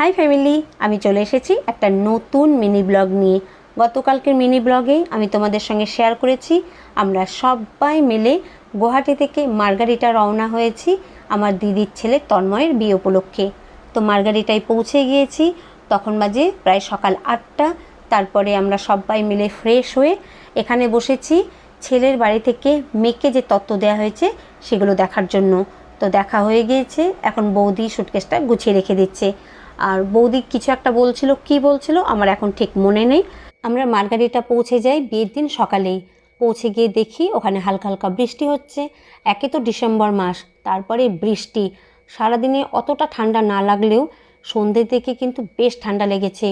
High family, আমি চলে এসেছি একটা নতুন মিনি ব্লগ নিয়ে। গতকালকের মিনি ব্লগে আমি তোমাদের সঙ্গে শেয়ার করেছি আমরা সবাই মিলে গুয়াহাটি থেকে মার্গারিটা রওনা হয়েছি আমার দিদির ছেলে তন্ময়ের বিয়ে উপলক্ষে। তো মার্গারিটায় পৌঁছে গিয়েছি, তখন বাজে প্রায় সকাল 8টা। তারপরে আমরা সবাই মিলে ফ্রেশ হয়ে এখানে বসেছি ছেলের বাড়ি থেকে মেয়েকে যে তত্ত্ব দেওয়া হয়েছে সেগুলো দেখার জন্য। তো দেখা হয়ে গিয়েছে, এখন বৌদি সুটকেসটা গুছিয়ে রেখে দিচ্ছে। আর বৌদি কিছু একটা বলছিল, কি বলছিল আমার এখন ঠিক মনে নেই। আমরা মার্গারিটা পৌঁছে যাই বিয়ের দিন সকালেই। পৌঁছে গিয়ে দেখি ওখানে হালকা হালকা বৃষ্টি হচ্ছে। একে তো ডিসেম্বর মাস, তারপরে বৃষ্টি। সারাদিনে অতটা ঠান্ডা না লাগলেও সন্ধ্যের দিকে কিন্তু বেশ ঠান্ডা লেগেছে।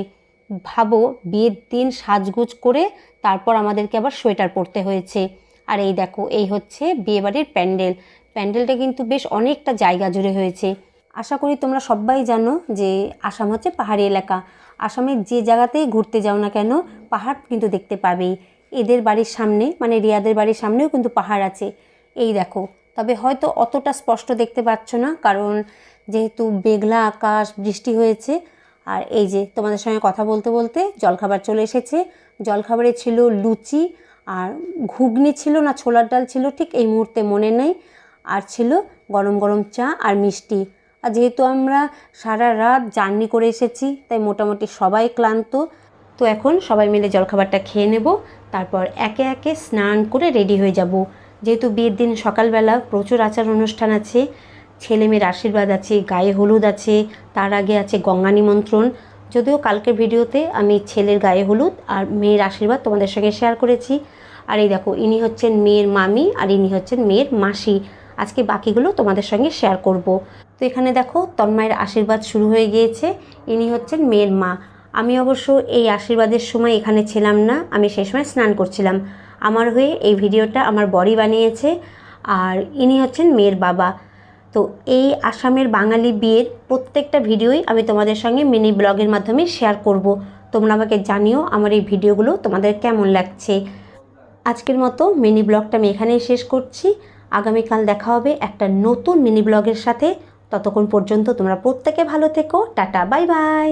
ভাবো, বিয়ের দিন সাজগুজ করে তারপর আমাদেরকে আবার সোয়েটার পরতে হয়েছে। আর এই দেখো, এই হচ্ছে বিয়েবাড়ির প্যান্ডেল। প্যান্ডেলটা কিন্তু বেশ অনেকটা জায়গা জুড়ে হয়েছে। আশা করি তোমরা সবাই জানো যে আসাম হচ্ছে পাহাড়ি এলাকা। আসামের যে জায়গাতেই ঘুরতে যাও না কেন পাহাড় কিন্তু দেখতে পাবেই। এদের বাড়ির সামনে মানে রিয়াদের বাড়ির সামনেও কিন্তু পাহাড় আছে। এই দেখো, তবে হয়তো অতটা স্পষ্ট দেখতে পাচ্ছ না, কারণ যেহেতু মেঘলা আকাশ, বৃষ্টি হয়েছে। আর এই যে তোমাদের সঙ্গে কথা বলতে বলতে জলখাবার চলে এসেছে। জলখাবারে ছিল লুচি আর ঘুগনি ছিল না ছোলার ডাল ছিল, ঠিক এই মুহূর্তে মনে নেই। আর ছিল গরম গরম চা আর মিষ্টি। আর যেহেতু আমরা সারা রাত জার্নি করে এসেছি তাই মোটামুটি সবাই ক্লান্ত। তো এখন সবাই মিলে জলখাবারটা খেয়ে নেব, তারপর একে একে স্নান করে রেডি হয়ে যাব। যেহেতু বিয়ের দিন সকালবেলা প্রচুর আচার অনুষ্ঠান আছে, ছেলে মেয়ের আশীর্বাদ আছে, গায়ে হলুদ আছে, তার আগে আছে গঙ্গা নিমন্ত্রণ। যদিও কালকের ভিডিওতে আমি ছেলের গায়ে হলুদ আর মেয়ের আশীর্বাদ তোমাদের সঙ্গে শেয়ার করেছি। আর এই দেখো, ইনি হচ্ছেন মেয়ের মামি আর ইনি হচ্ছেন মেয়ের মাসি। আজকে বাকিগুলো তোমাদের সঙ্গে শেয়ার করব। তো এখানে দেখো তন্ময়ের আশীর্বাদ শুরু হয়ে গিয়েছে। ইনি হচ্ছেন মেয়ের মা। আমি অবশ্য এই আশীর্বাদের সময় এখানে ছিলাম না, আমি সেই সময় স্নান করছিলাম। আমার হয়ে এই ভিডিওটা আমার বড়ি বানিয়েছে। আর ইনি হচ্ছেন মেয়ের বাবা। তো এই আসামের বাঙালি বিয়ের প্রত্যেকটা ভিডিওই আমি তোমাদের সঙ্গে মিনি ব্লগের মাধ্যমে শেয়ার করব। তোমরা আমাকে জানিও আমার এই ভিডিওগুলো তোমাদের কেমন লাগছে। আজকের মতো মিনি ব্লগটা আমি এখানেই শেষ করছি। আগামীকাল দেখা হবে একটা নতুন মিনি ব্লগের সাথে। ততক্ষণ পর্যন্ত তোমরা প্রত্যেকে ভালো থেকো। Tata, bye bye.